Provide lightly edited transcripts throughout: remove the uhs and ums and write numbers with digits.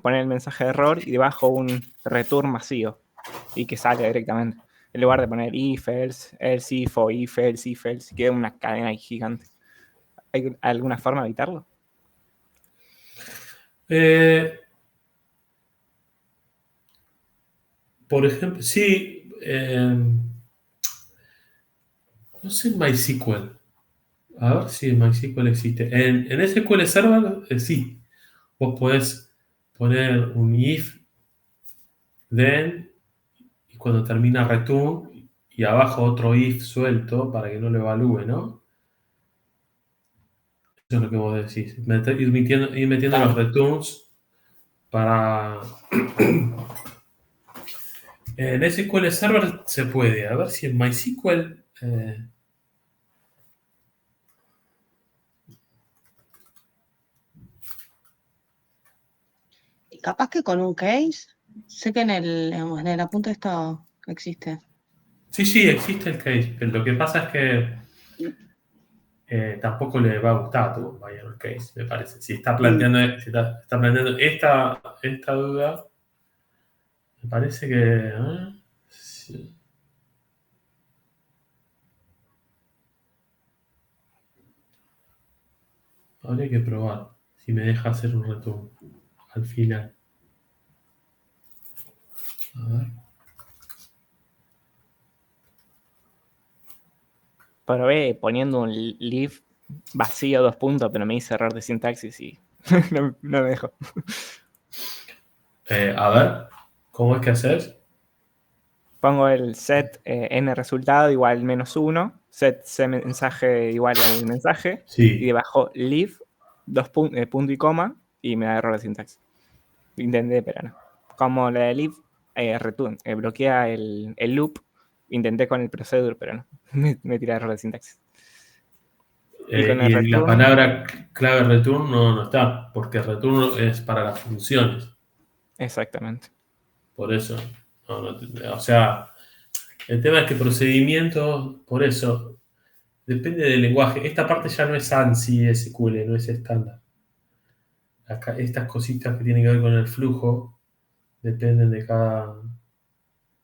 poner el mensaje de error y debajo un return vacío y que salga directamente. En lugar de poner if, else, else if o if, else, queda una cadena ahí gigante. ¿Hay alguna forma de evitarlo? Por ejemplo, sí, no sé en MySQL. A ver si en MySQL existe. En SQL Server, sí. Vos podés poner un if, then, y cuando termina return, y abajo otro if suelto para que no lo evalúe, ¿no? Eso es lo que vos decís. Ir metiendo los Claro. returns para... En SQL Server se puede. A ver si en MySQL... Y capaz que con un case, sé que digamos, en el apunte esto existe. sí, existe el case. Pero lo que pasa es que tampoco le va a gustar a tu compañero el case, me parece. Si está planteando, está planteando esta duda, me parece que... sí. Habría que probar si me deja hacer un return al final. A ver. Probé poniendo un leaf vacío, 2 puntos, pero me hice error de sintaxis y no me dejó. A ver, ¿cómo es que haces? Pongo el set n resultado igual -1, set c mensaje igual al mensaje, y Sí. debajo leave, punto y coma, y me da error de sintaxis. Intenté, pero no. Como la de leave, return, bloquea el loop, intenté con el procedure, pero no. me tira error de sintaxis. Y con el Y la return, palabra clave return no está, porque return es para las funciones. exactamente. Por eso. O sea, el tema es que procedimientos, por eso, depende del lenguaje. Esta parte ya no es ANSI SQL, no es estándar. Acá, estas cositas que tienen que ver con el flujo dependen de cada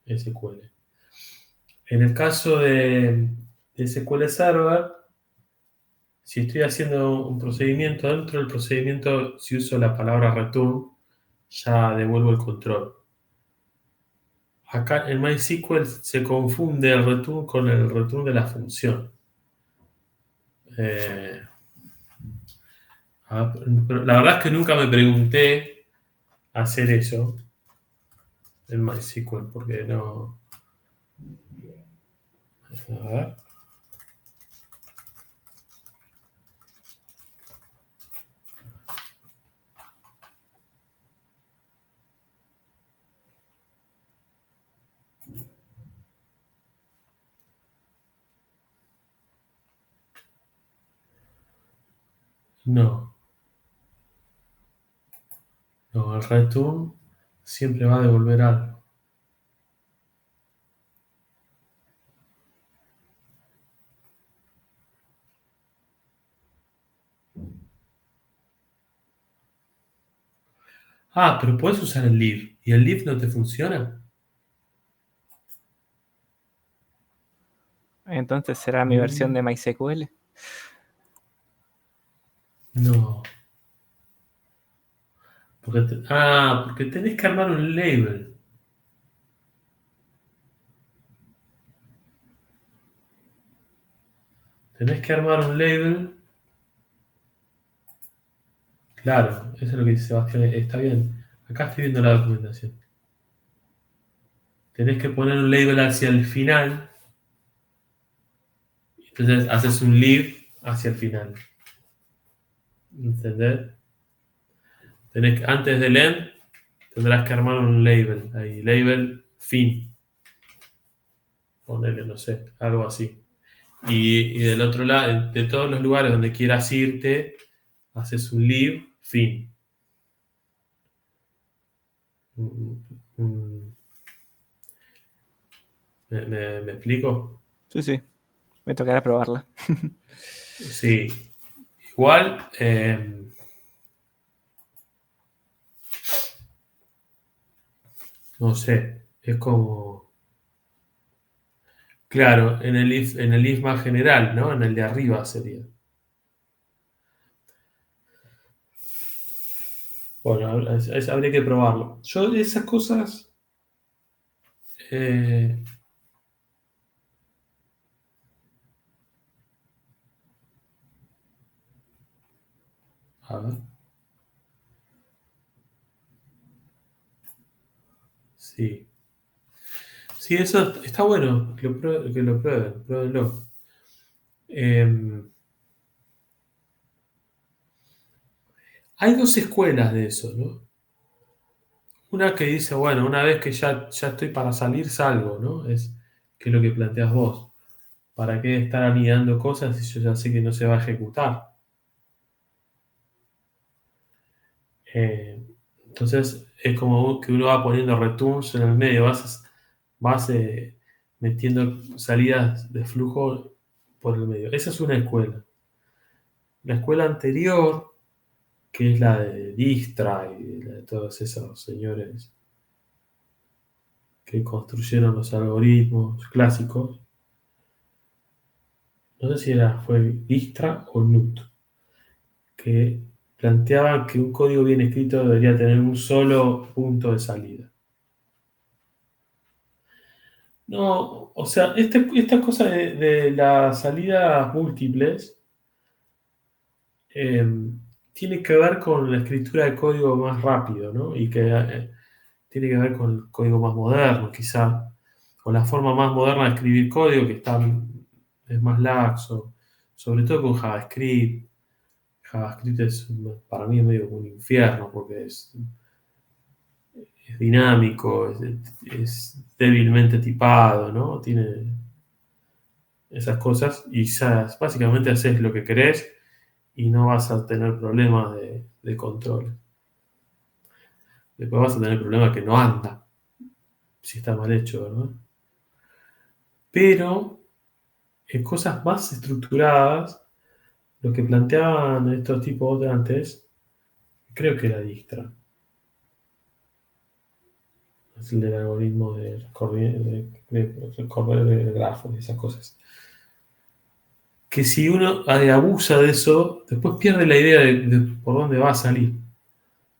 SQL. En el caso de SQL Server, si estoy haciendo un procedimiento, dentro del procedimiento, si uso la palabra return, ya devuelvo el control. Acá en MySQL se confunde el return con el return de la función. Eh, pero la verdad es que nunca me pregunté hacer eso en MySQL, porque no... A ver. No, el return siempre va a devolver algo. Ah, pero puedes usar el leave. ¿Y el leave no te funciona? Entonces será mi versión de MySQL. No. Porque tenés que armar un label. Tenés que armar un label. Claro, eso es lo que dice Sebastián. Está bien. Acá estoy viendo la documentación. Tenés que poner un label hacia el final. Entonces haces un leave hacia el final. ¿Entendés? Antes del end, tendrás que armar un label. Ahí, label fin. Ponele, no sé, algo así. Y del otro lado, de todos los lugares donde quieras irte, haces un leave fin. ¿Me explico? Sí. Me tocará probarla. Sí. Igual, No sé, es como, claro, en el if más general, ¿no? En el de arriba sería. Bueno, habría que probarlo. Yo de esas cosas, eh, a ver, sí. Sí, eso está bueno, que lo prueben, pruébenlo. Eh, Hay dos escuelas de eso, ¿no? Una que dice, bueno, una vez que ya estoy para salir, salgo, ¿no? Que es lo que planteas vos. ¿Para qué estar anidando cosas si yo ya sé que no se va a ejecutar? Eh, entonces, es como que uno va poniendo returns en el medio, vas metiendo salidas de flujo por el medio. Esa es una escuela. La escuela anterior, que es la de Dijkstra y la de todos esos señores que construyeron los algoritmos clásicos, no sé si fue Dijkstra o Nut, que planteaban que un código bien escrito debería tener un solo punto de salida. No, o sea, esta cosa de las salidas múltiples eh, tiene que ver con la escritura de código más rápido, ¿no? Y que tiene que ver con el código más moderno, quizá, o la forma más moderna de escribir código es más laxo, sobre todo con JavaScript. JavaScript para mí es medio como un infierno porque es dinámico, es débilmente tipado, ¿no? Tiene esas cosas y básicamente haces lo que querés y no vas a tener problemas de control. Después vas a tener problemas que no anda, si está mal hecho, ¿verdad? Pero en cosas más estructuradas, lo que planteaban estos tipos de antes, creo que era Dijkstra. Es el del algoritmo de recorrer de grafos y esas cosas. Que si uno abusa de eso, después pierde la idea de por dónde va a salir.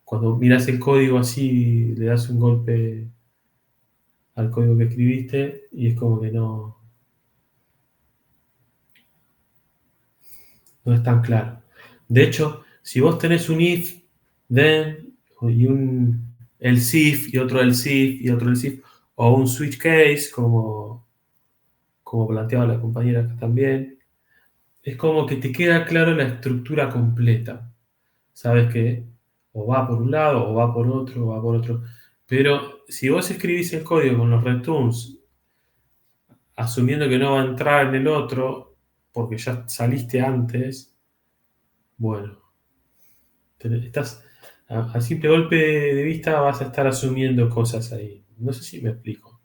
Cuando miras el código así, le das un golpe al código que escribiste y es como que no es tan claro. De hecho, si vos tenés un if, then, y un else if, y otro else if, y otro else if, o un switch case, como planteaba la compañera acá también, es como que te queda claro la estructura completa. Sabes que o va por un lado, o va por otro, o va por otro. Pero si vos escribís el código con los returns, asumiendo que no va a entrar en el otro, porque ya saliste antes, bueno, estás a simple golpe de vista vas a estar asumiendo cosas ahí. No sé si me explico.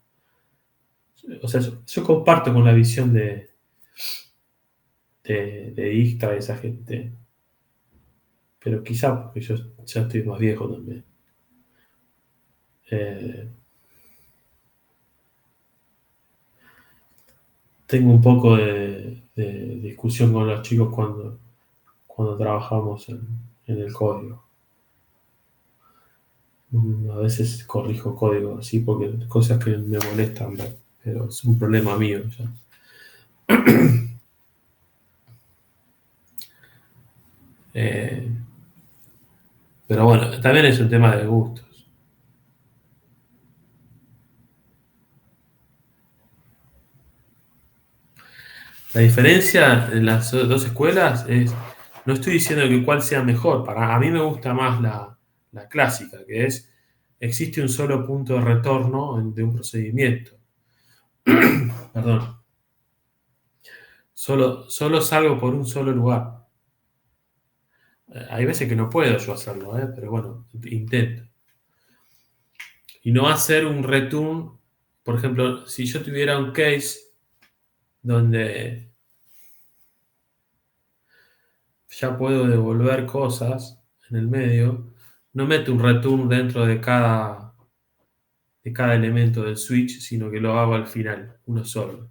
O sea, yo comparto con la visión de Dijkstra de esa gente, pero quizá porque yo ya estoy más viejo también. Eh, Tengo un poco de discusión con los chicos cuando trabajamos en el código. A veces corrijo código así porque cosas que me molestan, pero es un problema mío ya. Eh, pero bueno, también es un tema de gustos. La diferencia en las dos escuelas es, no estoy diciendo que cuál sea mejor, a mí me gusta más la clásica, que es, existe un solo punto de retorno de un procedimiento. Perdón. Solo salgo por un solo lugar. Hay veces que no puedo yo hacerlo, pero bueno, intento. Y no hacer un return, por ejemplo, si yo tuviera un case donde ya puedo devolver cosas en el medio, no meto un return dentro de cada de cada elemento del switch, sino que lo hago al final, uno solo.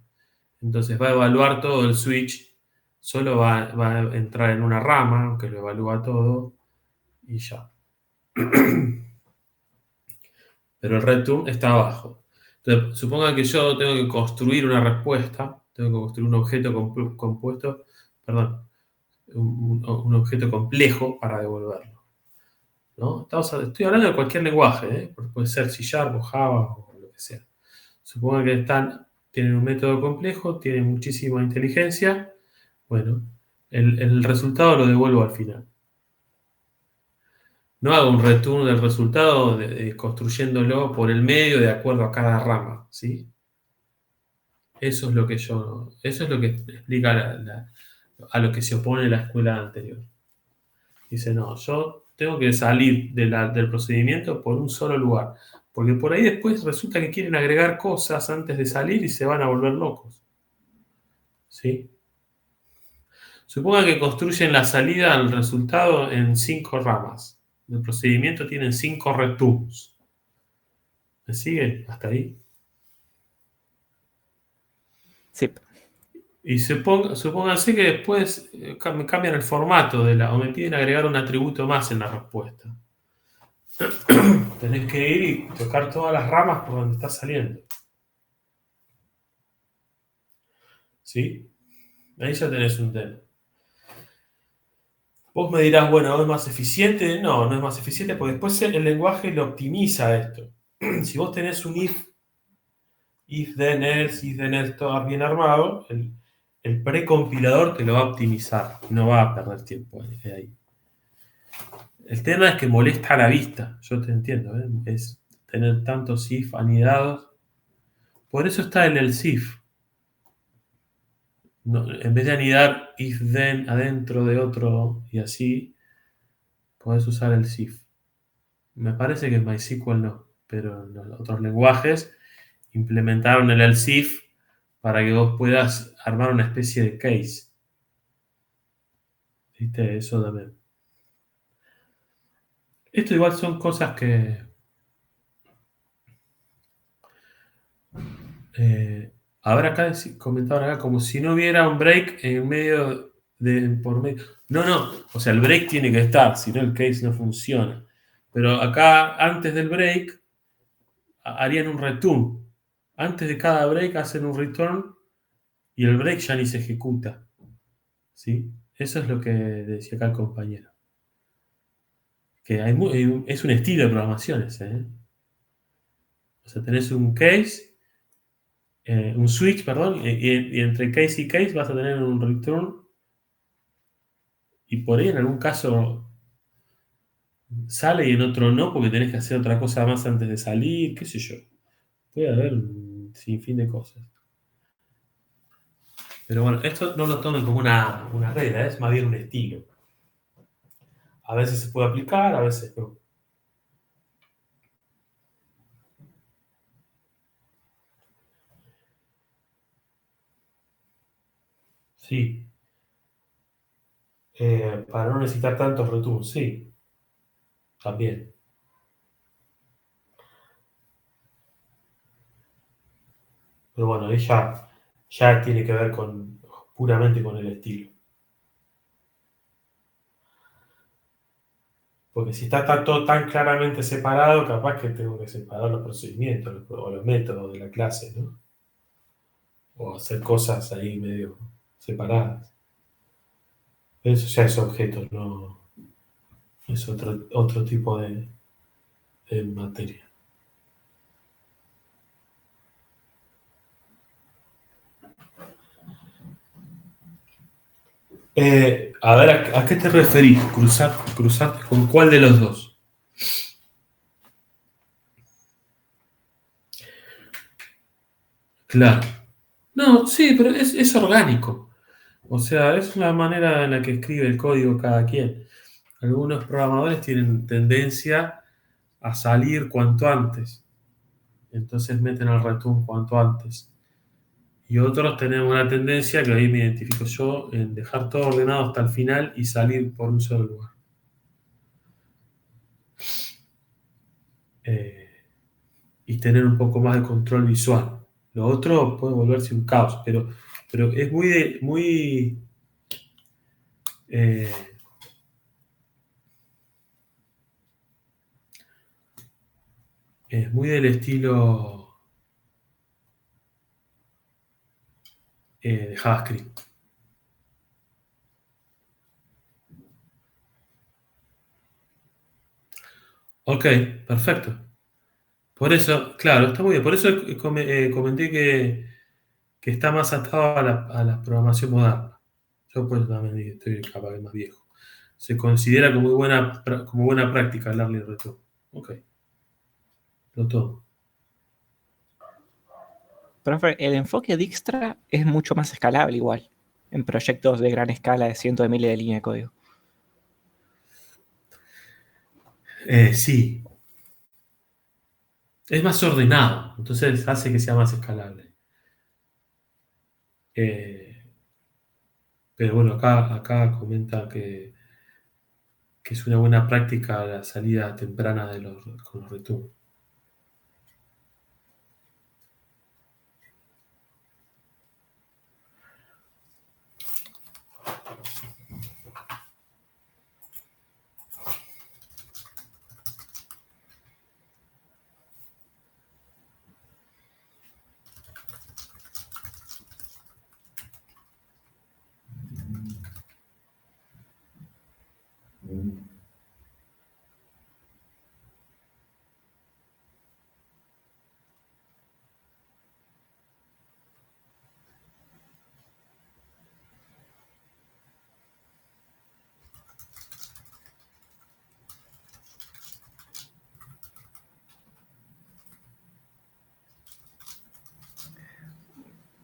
Entonces va a evaluar todo el switch, solo va a entrar en una rama, que lo evalúa todo, y ya. Pero el return está abajo. Entonces, supongan que yo tengo que construir una respuesta, tengo que construir un objeto compuesto, perdón, un objeto complejo para devolverlo, ¿no? Estoy hablando de cualquier lenguaje, ¿eh? Puede ser C# o Java o lo que sea. Supongan que tienen un método complejo, tienen muchísima inteligencia. Bueno, el resultado lo devuelvo al final. No hago un return del resultado construyéndolo por el medio de acuerdo a cada rama, ¿sí? Eso es lo que explica a lo que se opone la escuela anterior. Dice, no, yo tengo que salir del procedimiento por un solo lugar, porque por ahí después resulta que quieren agregar cosas antes de salir y se van a volver locos. ¿Sí? Suponga que construyen la salida al resultado en 5 ramas. El procedimiento tiene 5 returns. ¿Me siguen hasta ahí? Sí. Y supónganse que después me cambian el formato o me piden agregar un atributo más en la respuesta. Tenés que ir y tocar todas las ramas por donde está saliendo. ¿Sí? Ahí ya tenés un tema. Vos me dirás, bueno, ¿es más eficiente? No, no es más eficiente porque después el lenguaje lo optimiza esto. Si vos tenés un if then else, todo bien armado, el precompilador te lo va a optimizar. No va a perder tiempo ahí. El tema es que molesta a la vista. Yo te entiendo, ¿eh? Es tener tantos if anidados. Por eso está el if. No, en vez de anidar if then adentro de otro y así, podés usar el if. Me parece que en MySQL no, pero en los otros lenguajes implementaron el else if para que vos puedas armar una especie de case. ¿Viste? Eso también. Esto igual son cosas que... ahora acá comentaban acá como si no hubiera un break en medio por medio. No, o sea, el break tiene que estar, si no el case no funciona. Pero acá, antes del break, harían un return. Antes de cada break hacen un return y el break ya ni se ejecuta. ¿Sí? Eso es lo que decía acá el compañero. Que es un estilo de programación ese, ¿eh? O sea, tenés un case, un switch, perdón, y entre case y case vas a tener un return. Y por ahí en algún caso sale y en otro no, porque tenés que hacer otra cosa más antes de salir, qué sé yo. Puede haber un sinfín de cosas. Pero bueno, esto no lo tomen como una regla, es más bien un estilo. A veces se puede aplicar, a veces no. Sí. Para no necesitar tantos returns, sí. También. Pero bueno, ahí ya tiene que ver puramente con el estilo. Porque si está todo tan claramente separado, capaz que tengo que separar los procedimientos o los métodos de la clase, ¿no? O hacer cosas ahí medio separadas. Eso ya es objeto, no es otro tipo de materia. A ver, ¿a qué te referís? ¿Cruzarte con cuál de los dos? Claro. No, sí, pero es orgánico. O sea, es la manera en la que escribe el código cada quien. Algunos programadores tienen tendencia a salir cuanto antes. Entonces meten el return cuanto antes. Y otros tenemos una tendencia, que ahí me identifico yo, en dejar todo ordenado hasta el final y salir por un solo lugar. y tener un poco más de control visual. Lo otro puede volverse un caos, pero es eh, es muy del estilo de JavaScript. Ok, perfecto. Por eso, claro, está muy bien. Por eso comenté que está más atado a la programación moderna. Yo pues también estoy capaz de más viejo. Se considera como buena práctica el early return. Ok, lo tomo. Profe, el enfoque Dijkstra es mucho más escalable igual, en proyectos de gran escala de cientos de miles de líneas de código. Sí, es más ordenado, entonces hace que sea más escalable. Eh, pero bueno, acá comenta que es una buena práctica la salida temprana con los return.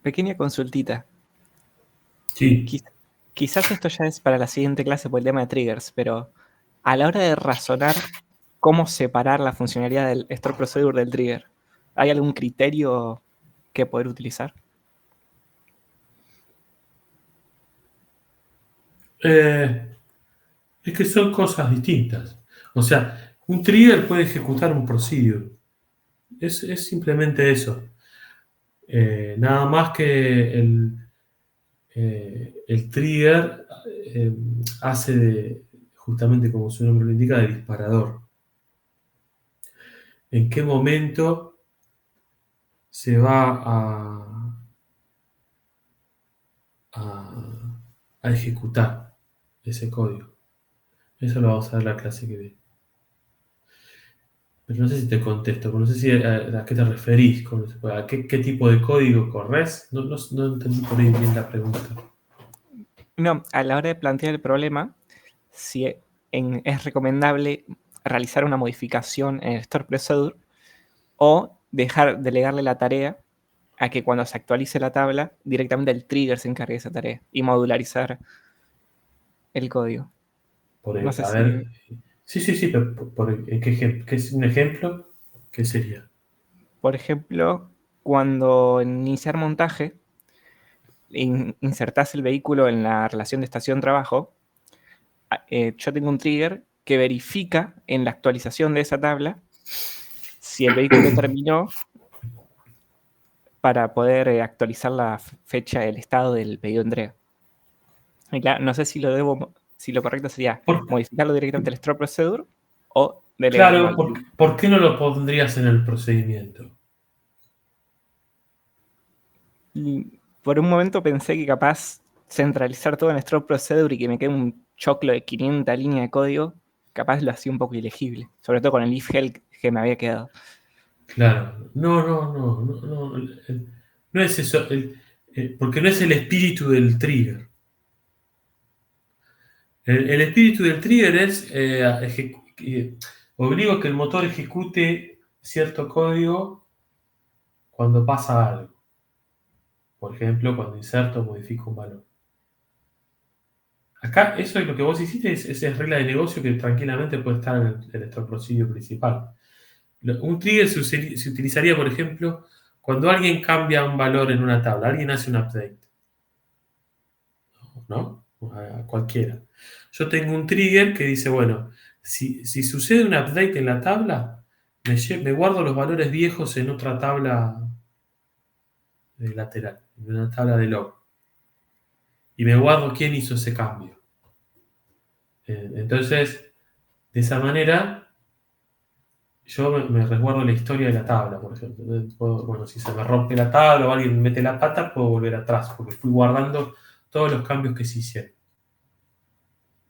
Pequeña consultita. Sí, Quizás esto ya es para la siguiente clase por el tema de triggers, pero a la hora de razonar cómo separar la funcionalidad del store procedure del trigger, ¿hay algún criterio que poder utilizar? es que son cosas distintas. O sea, un trigger puede ejecutar un procedure. Es simplemente eso. Nada más que el trigger hace justamente como su nombre lo indica, de disparador. ¿En qué momento se va a ejecutar ese código? Eso lo vamos a ver en la clase que viene. Pero no sé si te contesto, no sé si a qué te referís, a qué tipo de código corres. No entendí por ahí bien la pregunta. No, a la hora de plantear el problema, si es recomendable realizar una modificación en el store procedure o delegarle la tarea a que cuando se actualice la tabla, directamente el trigger se encargue de esa tarea y modularizar el código. No sé A si, ver, sí, pero ¿qué es un ejemplo? ¿Qué sería? por ejemplo, cuando en iniciar montaje insertás el vehículo en la relación de estación-trabajo, yo tengo un trigger que verifica en la actualización de esa tabla si el vehículo terminó para poder actualizar la fecha, el estado del pedido de entrega. Y claro, no sé si si lo correcto sería Por- modificarlo directamente al store procedure o delegarlo claro, al. ¿por qué no lo pondrías en el procedimiento? Y por un momento pensé que capaz centralizar todo en store procedure y que me quede un choclo de 500 líneas de código, capaz lo hacía un poco ilegible, sobre todo con el if help que me había quedado. Claro, no es eso, porque no es el espíritu del trigger. El espíritu del trigger es obligo a que el motor ejecute cierto código cuando pasa algo. Por ejemplo, cuando inserto o modifico un valor. Acá, eso es lo que vos hiciste, es regla de negocio que tranquilamente puede estar en el store procedure principal. Un trigger se utilizaría, por ejemplo, cuando alguien cambia un valor en una tabla, alguien hace un update, ¿no? A cualquiera. Yo tengo un trigger que dice, bueno, si sucede un update en la tabla, me guardo los valores viejos en otra tabla de lateral, en una tabla de log. Y me guardo quién hizo ese cambio. Entonces, de esa manera, yo me resguardo la historia de la tabla, por ejemplo. Entonces, bueno, si se me rompe la tabla o alguien mete la pata, puedo volver atrás, porque fui guardando todos los cambios que se hicieron.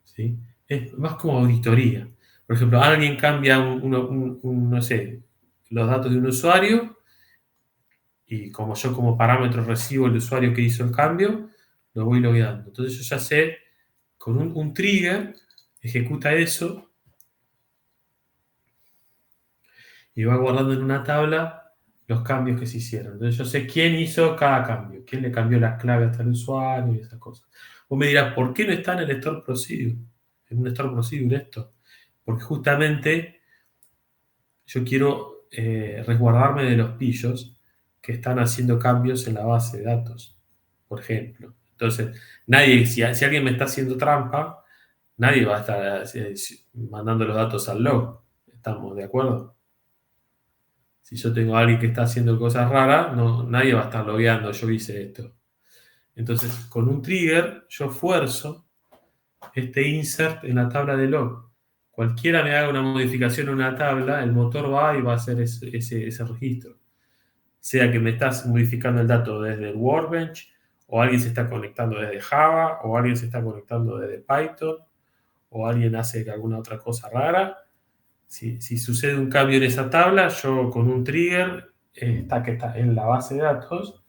¿Sí? Es más como auditoría. Por ejemplo, alguien cambia no sé, los datos de un usuario y como yo como parámetro recibo el usuario que hizo el cambio, lo voy logueando. Entonces yo ya sé, con un trigger, ejecuta eso y va guardando en una tabla los cambios que se hicieron. Entonces yo sé quién hizo cada cambio, quién le cambió las claves hasta el usuario y esas cosas. Vos me dirás, ¿por qué no está en el store procedure? En un store procedure esto. Porque justamente yo quiero resguardarme de los pillos que están haciendo cambios en la base de datos, por ejemplo. Entonces, si alguien me está haciendo trampa, nadie va a estar mandando los datos al log. ¿Estamos de acuerdo? Si yo tengo a alguien que está haciendo cosas raras, nadie va a estar logueando, yo hice esto. Entonces, con un trigger, yo fuerzo este insert en la tabla de log. Cualquiera me haga una modificación en una tabla, el motor va y va a hacer ese registro. Sea que me estás modificando el dato desde el Workbench, o alguien se está conectando desde Java, o alguien se está conectando desde Python, o alguien hace alguna otra cosa rara. Si sucede un cambio en esa tabla, yo con un trigger que está en la base de datos,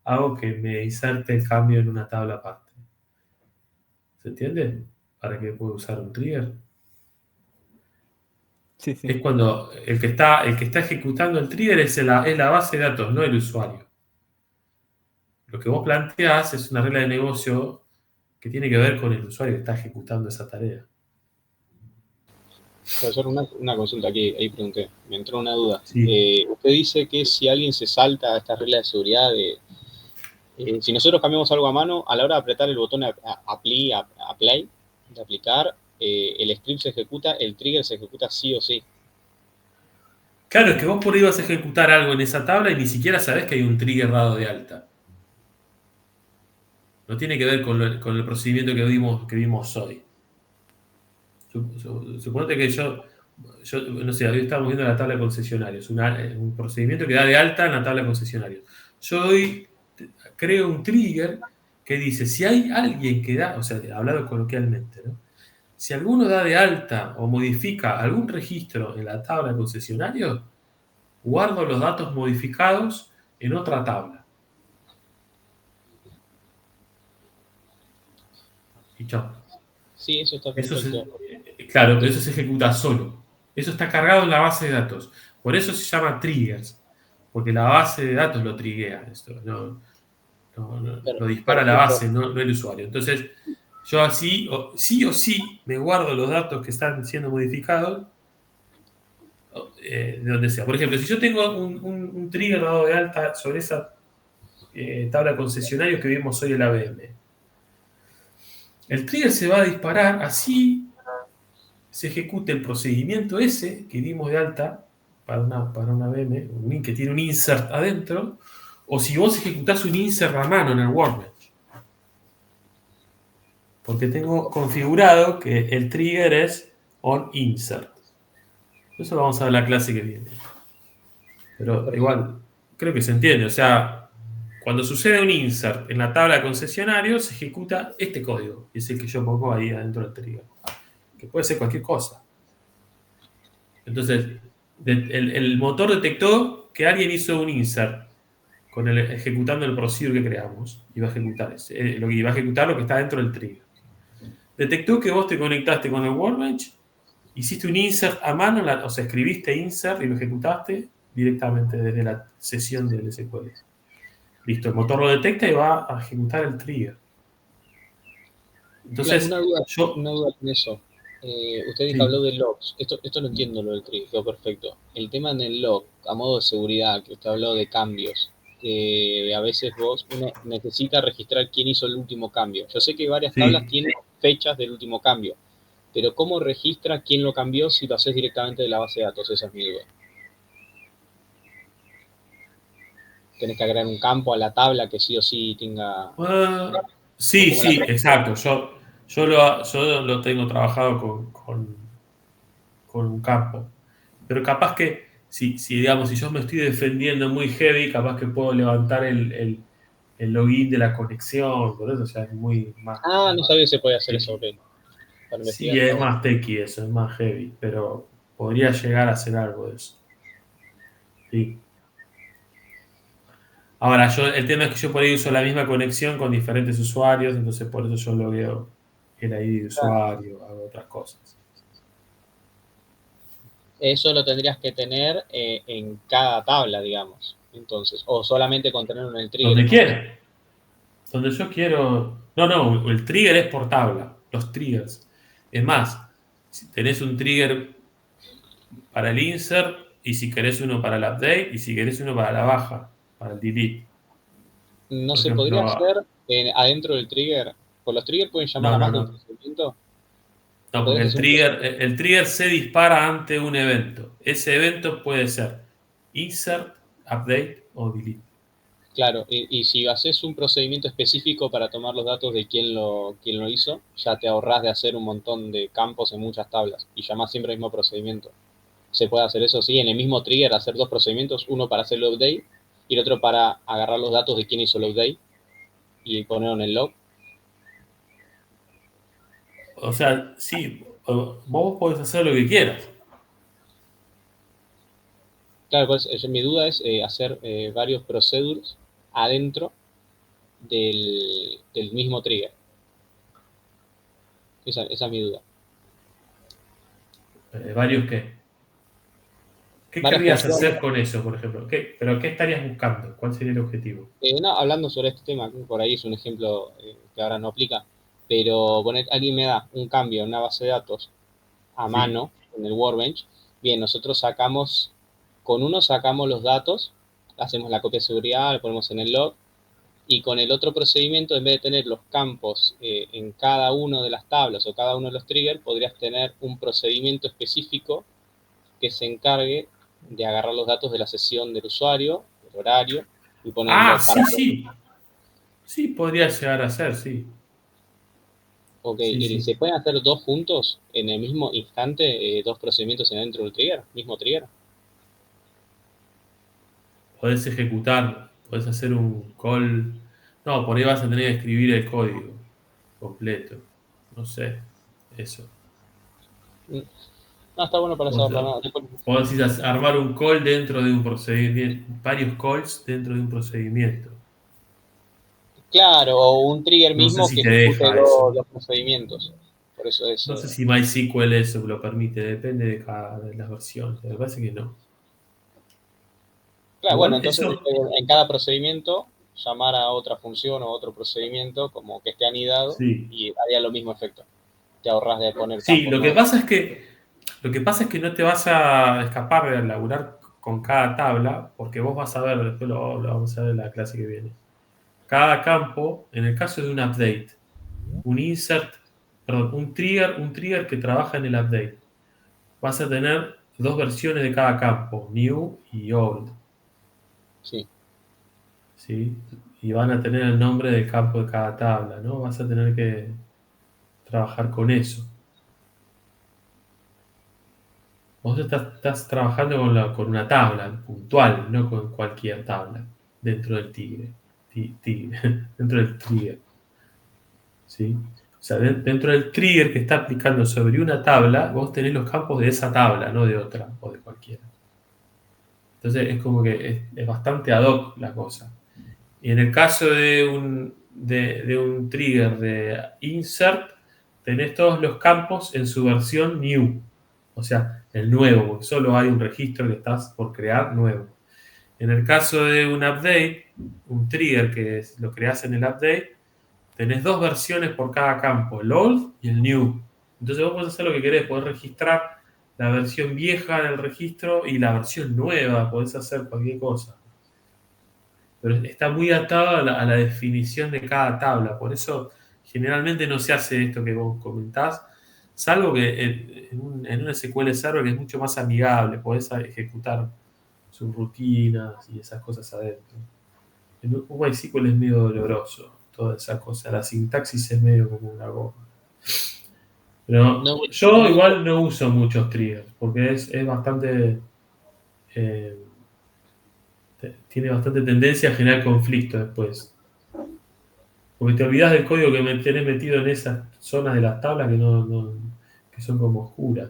hago que me inserte el cambio en una tabla aparte. ¿Se entiende? ¿Para qué puedo usar un trigger? Sí, sí. Es cuando el que está ejecutando el trigger es la base de datos, no el usuario. Lo que vos planteás es una regla de negocio que tiene que ver con el usuario que está ejecutando esa tarea. Profesor, una consulta aquí, ahí pregunté, me entró una duda. Sí. Usted dice que si alguien se salta esta regla de seguridad si nosotros cambiamos algo a mano, a la hora de apretar el botón apply, de aplicar, el script se ejecuta, el trigger se ejecuta sí o sí. Claro, es que vos por ahí vas a ejecutar algo en esa tabla y ni siquiera sabés que hay un trigger dado de alta. No tiene que ver con el procedimiento que vimos hoy. Suponete que yo no sé, hoy estamos viendo la tabla de concesionarios, un procedimiento que da de alta en la tabla de concesionarios. Yo hoy creo un trigger que dice, si hay alguien que da, o sea, hablado coloquialmente, ¿no? Si alguno da de alta o modifica algún registro en la tabla de concesionarios, guardo los datos modificados en otra tabla. Y chao. Sí, eso está perfecto. Claro, pero eso se ejecuta solo. Eso está cargado en la base de datos. Por eso se llama triggers. Porque la base de datos lo triguea. Esto, lo dispara la base, no el usuario. Entonces, yo así, sí o sí, me guardo los datos que están siendo modificados de donde sea. Por ejemplo, si yo tengo un trigger dado de alta sobre esa tabla de concesionarios que vimos hoy en la ABM, el trigger se va a disparar así se ejecute el procedimiento ese que dimos de alta para una VM, un link que tiene un insert adentro, o si vos ejecutás un insert a mano en el Workbench. Porque tengo configurado que el trigger es on insert. Eso lo vamos a ver en la clase que viene. Pero igual, creo que se entiende. O sea, cuando sucede un insert en la tabla de concesionarios, se ejecuta este código, que es el que yo pongo ahí adentro del trigger. Que puede ser cualquier cosa. Entonces, el motor detectó que alguien hizo un insert ejecutando el procedure que creamos. Iba a ejecutar lo que está dentro del trigger. Detectó que vos te conectaste con el Workbench, hiciste un insert a mano, o sea, escribiste insert y lo ejecutaste directamente desde la sesión del SQL. Listo, el motor lo detecta y va a ejecutar el trigger. Entonces, una duda con eso. Usted dijo, habló de logs. Esto lo entiendo, lo del trigger, quedó perfecto. El tema en el log, a modo de seguridad, que usted habló de cambios, que a veces uno necesita registrar quién hizo el último cambio. Yo sé que varias tablas tienen fechas del último cambio, pero ¿cómo registra quién lo cambió si lo haces directamente de la base de datos? Esa es mi duda. tenés que agregar un campo a la tabla que sí o sí tenga... Sí, como sí, la- exacto. Yo lo tengo trabajado con un campo. Pero capaz que, digamos, si yo me estoy defendiendo muy heavy, capaz que puedo levantar el login de la conexión, por eso ya es muy más. Ah, no sabía que se podía hacer eso, ok. techy. Para investigar Sí, está es bueno. más techy eso, es más heavy, pero podría llegar a hacer algo de eso. Sí. Ahora, el tema es que yo por ahí uso la misma conexión con diferentes usuarios, entonces por eso yo logueo el ID de usuario, hago otras cosas. Eso lo tendrías que tener en cada tabla, digamos. Entonces, o solamente con tenerlo en el trigger. Donde quiera. Donde yo quiero. No, el trigger es por tabla. Los triggers. Es más, si tenés un trigger para el insert, y si querés uno para el update, y si querés uno para la baja, para el delete. No Por se podría ejemplo, hacer adentro del trigger. Por los triggers pueden llamar no, a no, más de un no. procedimiento. No No, porque podrías hacer un procedimiento. el trigger se dispara ante un evento. Ese evento puede ser insert, update o delete. Claro, y si haces un procedimiento específico para tomar los datos de quién lo hizo, ya te ahorras de hacer un montón de campos en muchas tablas y llamás siempre el mismo procedimiento. Se puede hacer eso, sí, en el mismo trigger hacer dos procedimientos, uno para hacer el update y el otro para agarrar los datos de quién hizo el update y ponerlo en el log. O sea, sí, vos podés hacer lo que quieras. Claro, pues mi duda es hacer varios procedures adentro del mismo trigger. Esa es mi duda. ¿Varios qué? ¿Qué Varias querrías funciones. hacer con eso, por ejemplo? ¿Pero qué estarías buscando? ¿Cuál sería el objetivo? No, hablando sobre este tema, por ahí es un ejemplo que ahora no aplica, pero alguien me da un cambio en una base de datos a Sí. mano en el Workbench. Bien, nosotros con uno sacamos los datos, hacemos la copia de seguridad, lo ponemos en el log, y con el otro procedimiento, en vez de tener los campos en cada una de las tablas o cada uno de los triggers, podrías tener un procedimiento específico que se encargue de agarrar los datos de la sesión del usuario, el horario, y Ah, ponerlo para... sí, sí. Sí, podría llegar a ser, sí. Ok, Sí, ¿y sí. se pueden hacer dos juntos en el mismo instante, dos procedimientos dentro del trigger, mismo trigger? Podés ejecutar, podés hacer un call. No, por ahí vas a tener que escribir el código completo. No sé, eso. No, está bueno para Vos, saberlo. No, después... podés ir a armar un call dentro de un procedimiento, varios calls dentro de un procedimiento. Claro, o un trigger No sé mismo si que te ejecute deja eso. dos procedimientos. Por eso es... No sé si MySQL eso lo permite, depende de las versiones. Me parece que no. Claro, bueno, Igual entonces eso, en cada procedimiento llamar a otra función o otro procedimiento como que esté anidado sí. y haría lo mismo efecto. Te ahorras de poner Sí, campos nuevos. lo que pasa es que no te vas a escapar de laburar con cada tabla, porque vos vas a ver, después lo vamos a ver en la clase que viene. Cada campo, en el caso de un update, un insert, perdón, un trigger que trabaja en el update. Vas a tener dos versiones de cada campo, new y old, Sí. ¿sí? Y van a tener el nombre del campo de cada tabla, ¿no? Vas a tener que trabajar con eso. Vos estás trabajando con una tabla puntual, no con cualquier tabla dentro del dentro del trigger. ¿Sí? O sea, dentro del trigger que está aplicando sobre una tabla, vos tenés los campos de esa tabla, no de otra o de cualquiera. Entonces es como que es bastante ad hoc la cosa. Y en el caso de un trigger de insert, tenés todos los campos en su versión new, o sea, el nuevo, porque solo hay un registro que estás por crear nuevo. En el caso de un update, un trigger lo creas en el update, tenés dos versiones por cada campo, el old y el new. Entonces vos podés hacer lo que querés, podés registrar la versión vieja del registro y la versión nueva, podés hacer cualquier cosa. Pero está muy atado a la definición de cada tabla. Por eso generalmente no se hace esto que vos comentás, salvo que en un SQL Server que es mucho más amigable, podés ejecutar sus rutinas y esas cosas adentro. un MySQL es medio doloroso, toda esa cosa. La sintaxis es medio como una goma. Pero No, yo no, igual no uso muchos triggers, porque es bastante... tiene bastante tendencia a generar conflicto después. Porque te olvidas del código que tenés metido en esas zonas de las tablas que son como oscuras.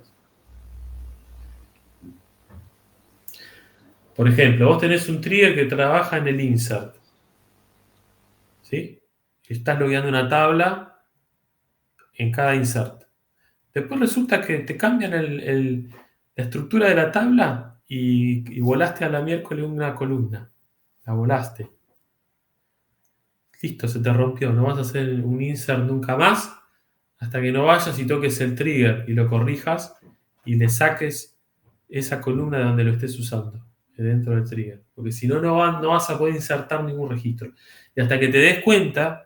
Por ejemplo, vos tenés un trigger que trabaja en el insert. ¿Sí? Estás logueando una tabla en cada insert. Después resulta que te cambian la estructura de la tabla y volaste a la miércoles una columna. La volaste. Listo, se te rompió. No vas a hacer un insert nunca más hasta que no vayas y toques el trigger y lo corrijas y le saques esa columna de donde lo estés usando, de dentro del trigger. Porque si no, no vas a poder insertar ningún registro. Y hasta que te des cuenta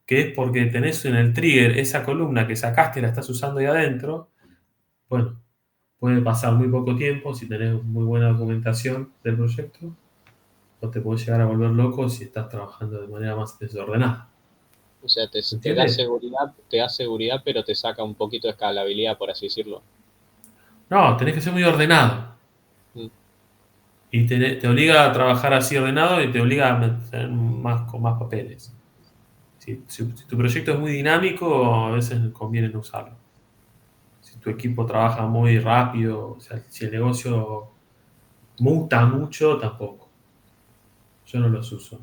que es porque tenés en el trigger esa columna que sacaste y la estás usando ahí adentro, bueno, puede pasar muy poco tiempo si tenés muy buena documentación del proyecto, o te puedes llegar a volver loco si estás trabajando de manera más desordenada. o sea, te ¿Entiendes? te da seguridad, pero te saca un poquito de escalabilidad, por así decirlo. No, tenés que ser muy ordenado. Mm. Y te obliga a trabajar así ordenado y te obliga a tener con más papeles. Si tu proyecto es muy dinámico, a veces conviene no usarlo. Si tu equipo trabaja muy rápido, o sea, si el negocio muta mucho, tampoco. Yo no los uso.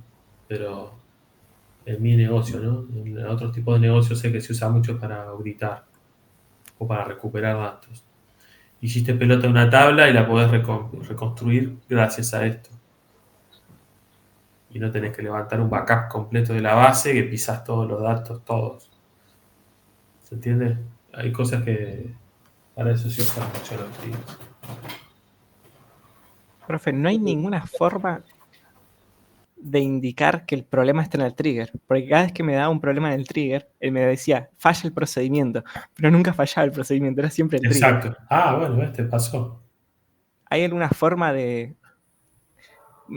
Pero en mi negocio, ¿no? En otros tipos de negocios sé que se usa mucho para auditar o para recuperar datos. Hiciste pelota en una tabla y la podés reconstruir gracias a esto. Y no tenés que levantar un backup completo de la base que pisas todos los datos, todos. ¿Se entiende? Hay cosas que para eso se usan mucho los triggers. Profe, no hay ninguna forma de indicar que el problema está en el trigger, porque cada vez que me daba un problema en el trigger, él me decía, falla el procedimiento, pero nunca fallaba el procedimiento, era siempre el trigger. Exacto. Ah, bueno, este pasó. ¿Hay alguna forma de,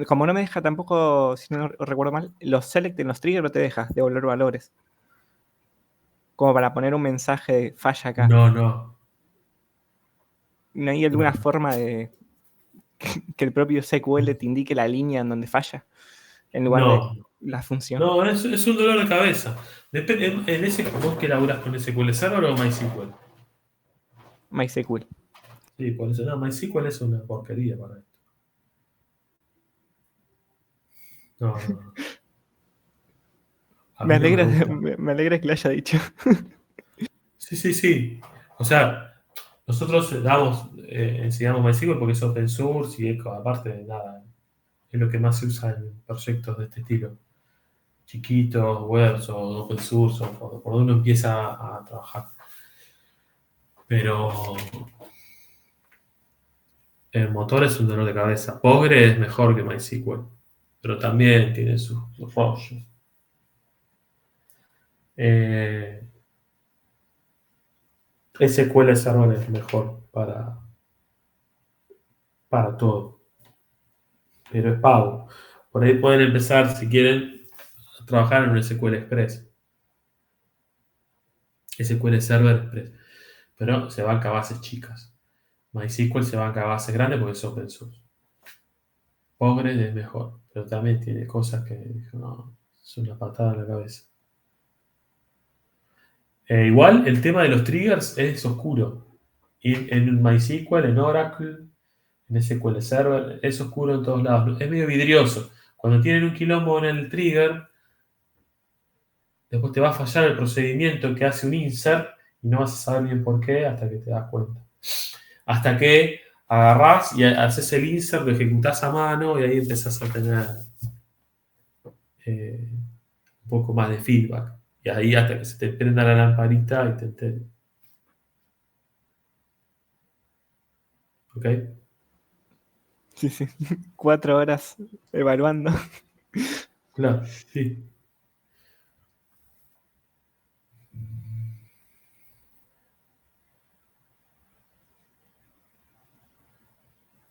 como no me deja tampoco, si no recuerdo mal, los select en los triggers no te deja devolver valores, como para poner un mensaje de falla acá? No, no. ¿No hay alguna forma de que el propio SQL te indique la línea en donde falla, en lugar de No, la función? no, es un dolor de cabeza. Depende, en ese, ¿vos que laburás con SQL Server o MySQL? MySQL. Sí, por eso no, MySQL es una porquería para esto. No, no, no. A Me mí no me alegra, gusta. me alegra que lo haya dicho. Sí, sí, sí. O sea, nosotros enseñamos MySQL porque es open source y aparte de nada, es lo que más se usa en proyectos de este estilo. Chiquitos, webs o open source, o por donde uno empieza a trabajar. Pero el motor es un dolor de cabeza. Postgre es mejor que MySQL, pero también tiene sus rollos. Eh, SQL Server es mejor para todo, pero es pago. Por ahí pueden empezar, si quieren, a trabajar en un SQL Express. SQL Server Express. Pero se banca a bases chicas. MySQL se banca a bases grandes porque es open source. Postgres es mejor, pero también tiene cosas que no, es una patada en la cabeza. Igual el tema de los triggers es oscuro. Y en MySQL, en Oracle, en SQL Server, es oscuro en todos lados. Es medio vidrioso. Cuando tienen un quilombo en el trigger, después te va a fallar el procedimiento que hace un insert y no vas a saber bien por qué hasta que te das cuenta. Hasta que agarrás y haces el insert, lo ejecutás a mano y ahí empezás a tener un poco más de feedback. Y ahí hasta que se te prenda la lamparita y te enteres. ¿Ok? Sí, sí. 4 horas evaluando. Claro, sí.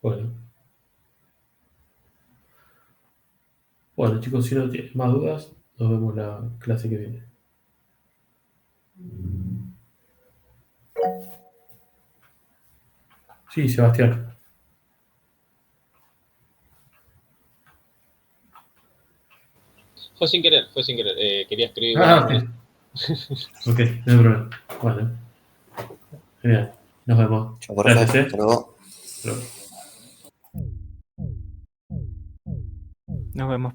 Bueno. Bueno. Bueno, chicos, si no tienen más dudas, nos vemos la clase que viene. Sí, Sebastián. Fue sin querer. Quería escribir Ah, igual. ok. Ok, no hay problema. Bueno, genial. Nos vemos. Chao, profe. Gracias, Hasta luego. Hasta luego. Nos vemos.